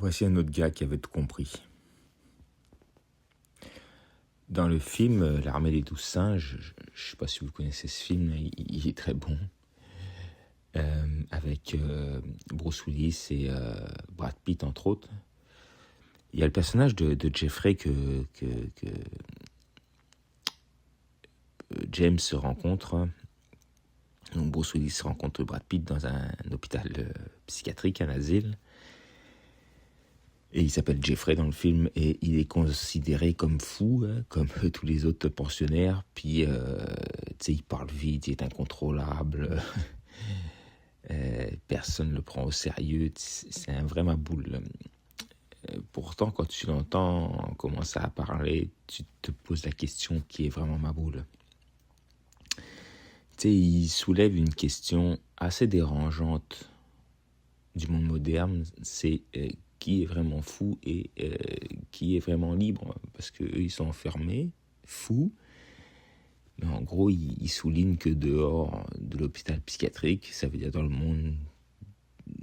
Voici un autre gars qui avait tout compris. Dans le film L'Armée des 12 singes, je ne sais pas si vous connaissez ce film, il est très bon. Avec Bruce Willis et Brad Pitt, entre autres. Il y a le personnage de Jeffrey que James se rencontre. Donc Bruce Willis rencontre Brad Pitt dans un hôpital psychiatrique, un asile. Et il s'appelle Jeffrey dans le film et il est considéré comme fou, comme tous les autres pensionnaires. Puis, il parle vite, il est incontrôlable. Personne ne le prend au sérieux. C'est un vrai maboule. Pourtant, quand tu l'entends commencer à parler, tu te poses la question qui est vraiment maboule. Il soulève une question assez dérangeante du monde moderne. C'est qui est vraiment fou et qui est vraiment libre, parce qu'eux, ils sont enfermés, fous. Mais en gros, il souligne que dehors de l'hôpital psychiatrique, ça veut dire dans le monde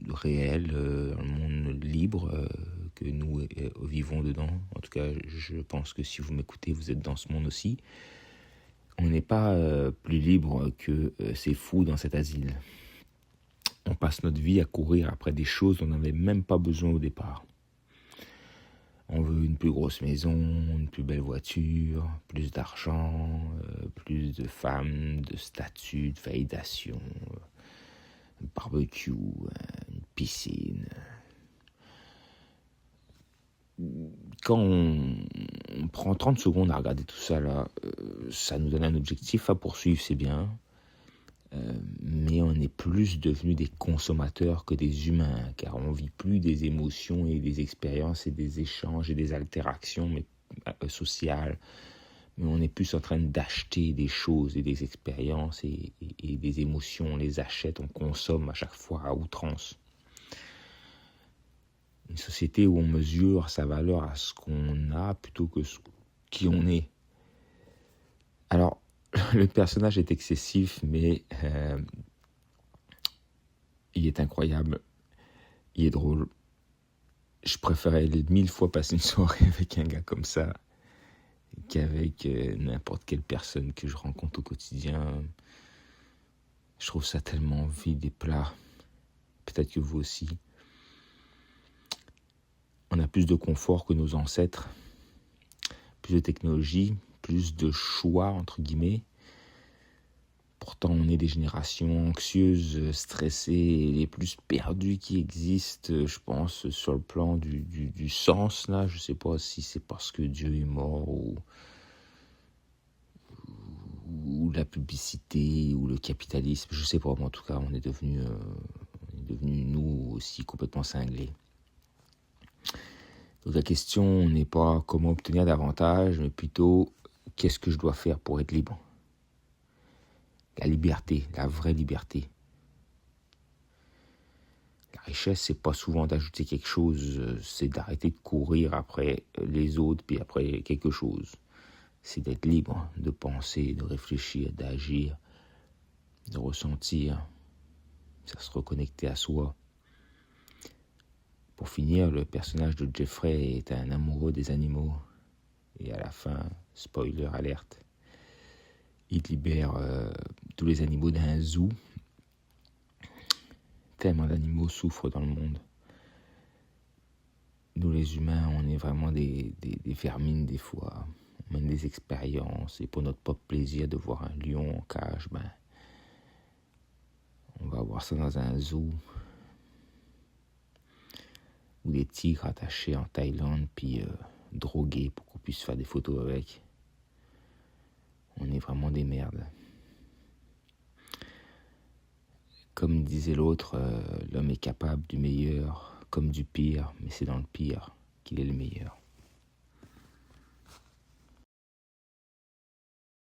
réel, dans le monde libre, que nous vivons dedans. En tout cas, je pense que si vous m'écoutez, vous êtes dans ce monde aussi. On n'est pas plus libre que ces fous dans cet asile. On passe notre vie à courir après des choses dont on n'avait même pas besoin au départ. On veut une plus grosse maison, une plus belle voiture, plus d'argent, plus de femmes, de statut, de validation, un barbecue, une piscine. Quand on prend 30 secondes à regarder tout ça, là, ça nous donne un objectif à poursuivre, c'est bien. Mais on est plus devenus des consommateurs que des humains, car on ne vit plus des émotions et des expériences et des échanges et des interactions sociales, mais on est plus en train d'acheter des choses et des expériences et des émotions. On les achète, on consomme à chaque fois à outrance. Une société où on mesure sa valeur à ce qu'on a plutôt que qui on est. Alors, le personnage est excessif, mais il est incroyable. Il est drôle. Je préférais 1000 fois passer une soirée avec un gars comme ça qu'avec n'importe quelle personne que je rencontre au quotidien. Je trouve ça tellement vide et plat. Peut-être que vous aussi. On a plus de confort que nos ancêtres. Plus de technologie, plus de choix, entre guillemets. Pourtant, on est des générations anxieuses, stressées, les plus perdues qui existent, je pense, sur le plan du sens, là. Je ne sais pas si c'est parce que Dieu est mort ou la publicité ou le capitalisme. Je ne sais pas, mais en tout cas, on est devenus nous aussi complètement cinglés. Donc la question n'est pas comment obtenir davantage, mais plutôt qu'est-ce que je dois faire pour être libre. La liberté, la vraie liberté. La richesse, c'est pas souvent d'ajouter quelque chose, c'est d'arrêter de courir après les autres, puis après quelque chose. C'est d'être libre, de penser, de réfléchir, d'agir, de ressentir, de se reconnecter à soi. Pour finir, le personnage de Jeffrey est un amoureux des animaux. Et à la fin, spoiler alerte, il libère tous les animaux d'un zoo. Tellement d'animaux souffrent dans le monde. Nous les humains, on est vraiment des vermines des fois. On mène des expériences et pour notre propre plaisir de voir un lion en cage, on va voir ça dans un zoo. Ou des tigres attachés en Thaïlande puis drogués pour qu'on puisse faire des photos avec. On est vraiment des merdes. Comme disait l'autre, l'homme est capable du meilleur comme du pire, mais c'est dans le pire qu'il est le meilleur.